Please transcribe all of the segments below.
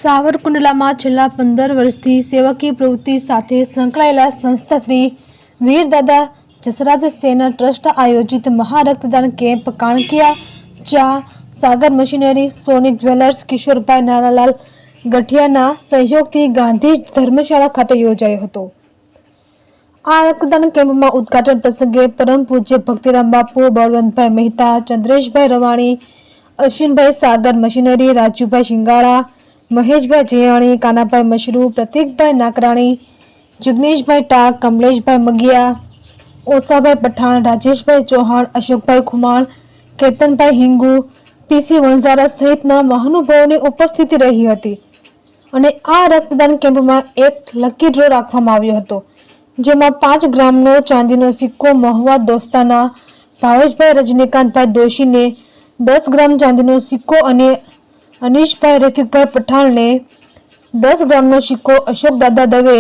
સાવરકુંડલામાં છેલ્લા 15 વર્ષથી સેવકીય પ્રવૃત્તિ સાથે સંકળાયેલા સંસ્થા શ્રી વીરદાદા જસરાજ સેના ટ્રસ્ટ આયોજિત મહારક્તદાન કેમ્પ કાણકિયા ચા Sagar machinery Sonic jewellers Kishorbhai Nanalal ગઠિયાના સહયોગથી ગાંધી ધર્મશાળા ખાતે યોજાયો હતો। આ રક્તદાન કેમ્પમાં ઉદ્ઘાટન પ્રસંગે પરમ પૂજ્ય ભક્તિરામ બાપુ, બળવંતભાઈ મહેતા, ચંદ્રેશભાઈ રવાણી, અશ્વિનભાઈ સાગર મશીનરી, રાજુભાઈ શિંગાળા, મહેશભાઈ જયાણી, કાનાભાઈ મશરૂ, પ્રતીકભાઈ નાકરાણી, જિગ્નેશભાઈ ટાક, કમલેશભાઈ મગિયા, ઓસાભાઈ પઠાણ, રાજેશભાઈ ચૌહાણ, અશોકભાઈ ખુમાણ, કેતનભાઈ હિંગુ, પીસી વંજારા સહિતના મહાનુભાવોની ઉપસ્થિતિ રહી હતી અને આ રક્તદાન કેમ્પમાં એક લકી ડ્રો રાખવામાં આવ્યો હતો, જેમાં 5 ગ્રામનો ચાંદીનો સિક્કો મહુવા દોસ્તાના ભાવેશભાઈ રજનીકાંતભાઈ દોશીને, 10 ગ્રામ ચાંદીનો સિક્કો અને અનીશભાઈ રફીકભાઈ પઠાણને 10 ગ્રામનો સિક્કો અશોક દાદા દવે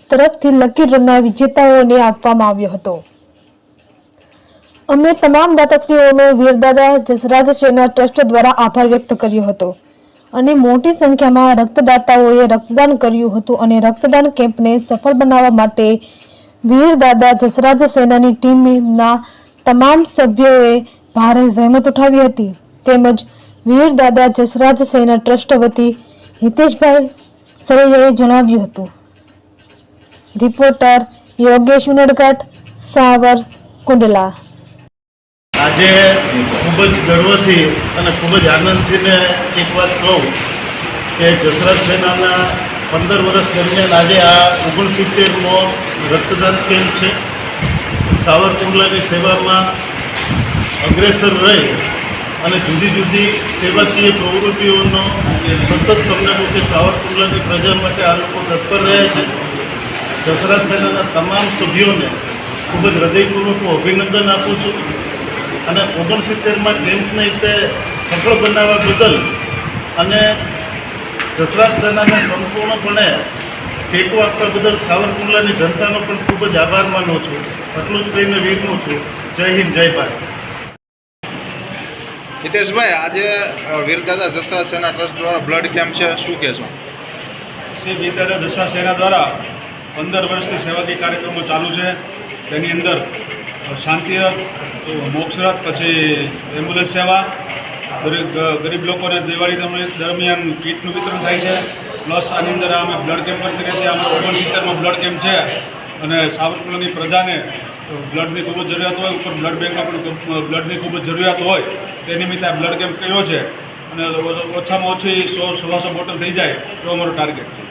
તરફથી લકી ડ્રોના વિજેતાઓને આપવામાં આવ્યો હતો। અમે તમામ દાતાશ્રીઓનો વીરદાદા જસરાજ સેના ટ્રસ્ટ દ્વારા આભાર વ્યક્ત કર્યો હતો અને મોટી સંખ્યામાં રક્તદાતાઓએ રક્તદાન કર્યું હતું અને રક્તદાન કેમ્પને સફળ બનાવવા માટે વીરદાદા જસરાજ સેનાની ટીમના તમામ સભ્યોએ ભારે જહેમત ઉઠાવી હતી। તેમજ વીરદાદા જસરાજ સેના ટ્રસ્ટ વતી હિતેશભાઈ સરૈયાએ જણાવ્યું હતું। રિપોર્ટર યોગેશ ઉનડગઢ, સાવરકુંડલા। આજે ખૂબ જ ગર્વથી અને ખૂબ જ આનંદથી એક વાત કહું કે જસરાજ સેનાના 15 વર્ષ દરમિયાન આજે આ 69મો રક્તદાન કેમ્પ છે। સાવરકુંડલાની સેવામાં અગ્રેસર રહી અને જુદી જુદી સેવાકીય પ્રવૃત્તિઓનો સતત તમને કહું કે સાવરકુંડલાની પ્રજા માટે આ લોકો તત્પર રહ્યા છે। જસરાજ સેનાના તમામ સભ્યોને ખૂબ જ હૃદયપૂર્વક હું અભિનંદન આપું છું અને 69માં કેમ્પને રીતે સફળ બનાવવા બદલ અને જસરાજ સેનાને સંપૂર્ણપણે ટેકો આપવા બદલ સાવરકુંડલાની જનતાનો પણ ખૂબ જ આભાર માનું છું। એટલું જ કહીને વિરમું છું। જય હિન્દ, જય ભારત। હિતેશભાઈ, આજે વીરદાદા જસરાજ સેના ટ્રસ્ટ દ્વારા બ્લડ કેમ્પ છે, શું કહેશો? શ્રી વીરદાદા જસરાજ સેના દ્વારા 15 વર્ષથી સેવાકીય કાર્યક્રમો ચાલુ છે। તેની અંદર શાંતિરથ, મોક્ષરથ, પછી એમ્બ્યુલન્સ સેવા, ગરીબ લોકોને દિવાળી દરમિયાન કીટનું વિતરણ થાય છે। પ્લસ આની અંદર અમે બ્લડ કેમ્પ પણ કરીએ છીએ। આમાં 69મો બ્લડ કેમ્પ છે અને સાવરકુંડલાની પ્રજાને બ્લડની ખૂબ જ જરૂરિયાત હોય, ઉપર બ્લડ બેંકમાં પણ બ્લડની ખૂબ જ જરૂરિયાત હોય, તે નિમિત્તે આ બ્લડ કેમ્પ કર્યો છે અને ઓછામાં ઓછી 100-125 બોટલ થઈ જાય તો અમારો ટાર્ગેટ છે।